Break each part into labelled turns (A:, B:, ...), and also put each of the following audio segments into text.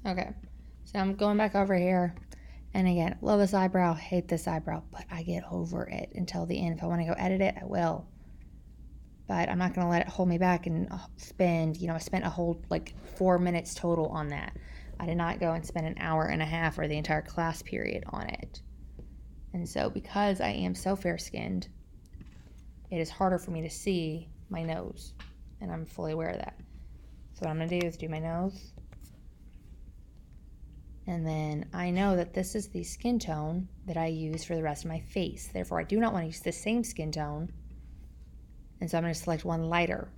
A: Okay, so I'm going back over here. And again, love this eyebrow, hate this eyebrow, but I get over it until the end. If I want to go edit it, I will. But I'm not going to let it hold me back and spend, I spent a whole 4 minutes total on that. I did not go and spend an hour and a half or the entire class period on it. And so because I am so fair-skinned, it is harder for me to see my nose. And I'm fully aware of that. So what I'm going to do is do my nose. And then I know that this is the skin tone that I use for the rest of my face. Therefore, I do not want to use the same skin tone. And so I'm going to select one lighter.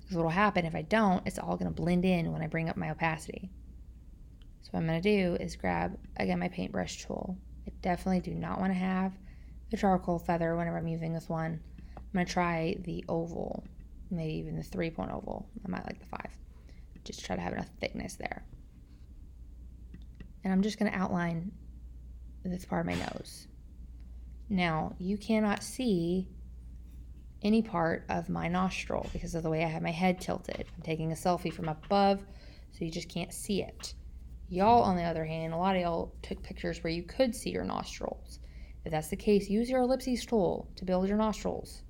A: Because what will happen if I don't, it's all going to blend in when I bring up my opacity. So what I'm going to do is grab, again, my paintbrush tool. I definitely do not want to have the charcoal feather whenever I'm using this one. I'm going to try the oval, maybe even the 3-point oval. I might like the 5. Just try to have enough thickness there. And I'm just going to outline this part of my nose. Now, you cannot see any part of my nostril because of the way I have my head tilted. I'm taking a selfie from above, so you just can't see it. Y'all, on the other hand, a lot of y'all took pictures where you could see your nostrils. If that's the case, use your ellipses tool to build your nostrils.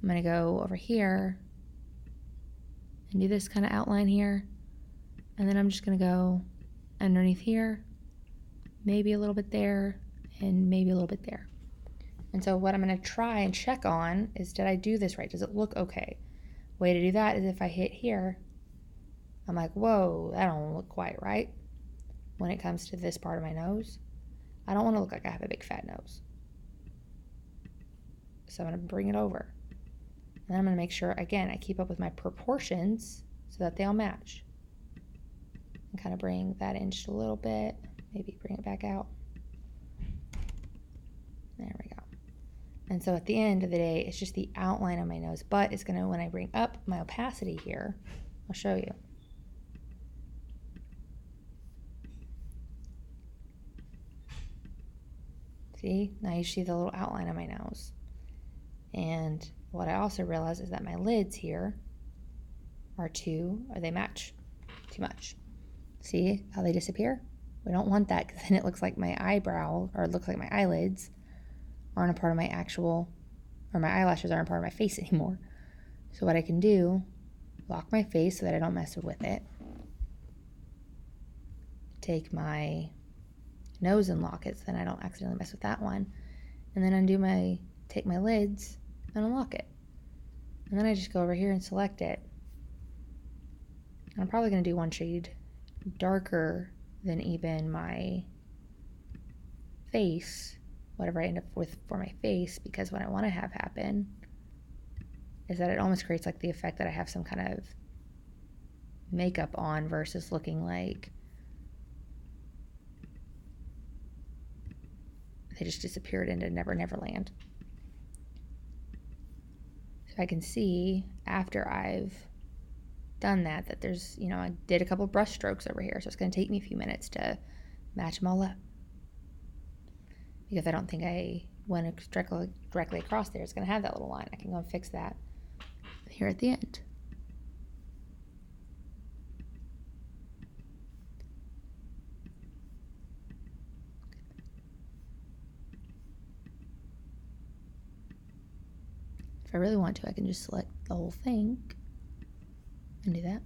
A: I'm going to go over here and do this kind of outline here. And then I'm just going to go underneath here, maybe a little bit there, and maybe a little bit there. And so what I'm going to try and check on is, did I do this right? Does it look okay? Way to do that is if I hit here, I'm like, whoa, that don't look quite right. When it comes to this part of my nose, I don't want to look like I have a big fat nose. So I'm going to bring it over. And then I'm going to make sure, again, I keep up with my proportions so that they all match. And kind of bring that in just a little bit. Maybe bring it back out. There we go. And so at the end of the day, it's just the outline of my nose, but it's going to, when I bring up my opacity here, I'll show you. See, now you see the little outline of my nose. And what I also realize is that my lids here they match too much. See how they disappear? We don't want that because then it looks like my eyebrow, or it looks like my eyelids aren't a part of my actual, or my eyelashes aren't a part of my face anymore. So what I can do, lock my face so that I don't mess with it. Take my nose and lock it so then I don't accidentally mess with that one. And then take my lids and unlock it. And then I just go over here and select it. And I'm probably going to do one shade darker than even my face, whatever I end up with for my face, because what I want to have happen is that it almost creates like the effect that I have some kind of makeup on versus looking like they just disappeared into Never Never Land. So I can see after I've done that there's, I did a couple brush strokes over here, so it's going to take me a few minutes to match them all up. Because I don't think I went directly across there. It's going to have that little line. I can go and fix that here at the end. If I really want to, I can just select the whole thing and do that.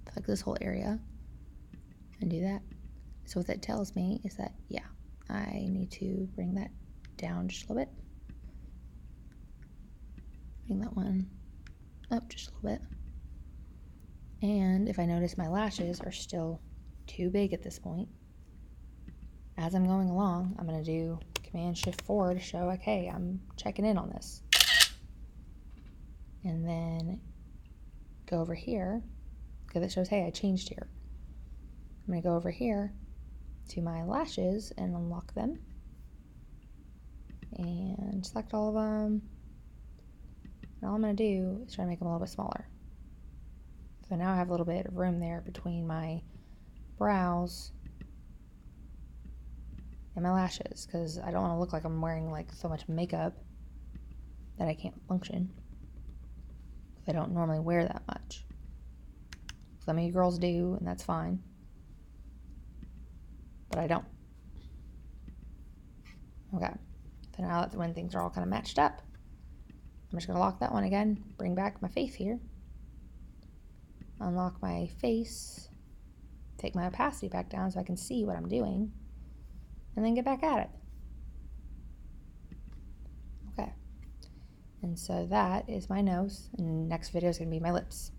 A: Select this whole area and do that. So what that tells me is that, yeah, I need to bring that down just a little bit. Bring that one up just a little bit. And if I notice my lashes are still too big at this point, as I'm going along, I'm going to do Command-Shift-4 to show, okay, I'm checking in on this. And then go over here, because it shows, hey, I changed here. I'm going to go over here to my lashes and unlock them. And select all of them. And all I'm going to do is try to make them a little bit smaller. So now I have a little bit of room there between my brows and my lashes, because I don't want to look like I'm wearing so much makeup that I can't function. I don't normally wear that much. Some of you girls do, and that's fine. But I don't. Okay. So now that when things are all kind of matched up, I'm just going to lock that one again, bring back my face here, unlock my face, take my opacity back down so I can see what I'm doing, and then get back at it. Okay. And so that is my nose, and the next video is going to be my lips.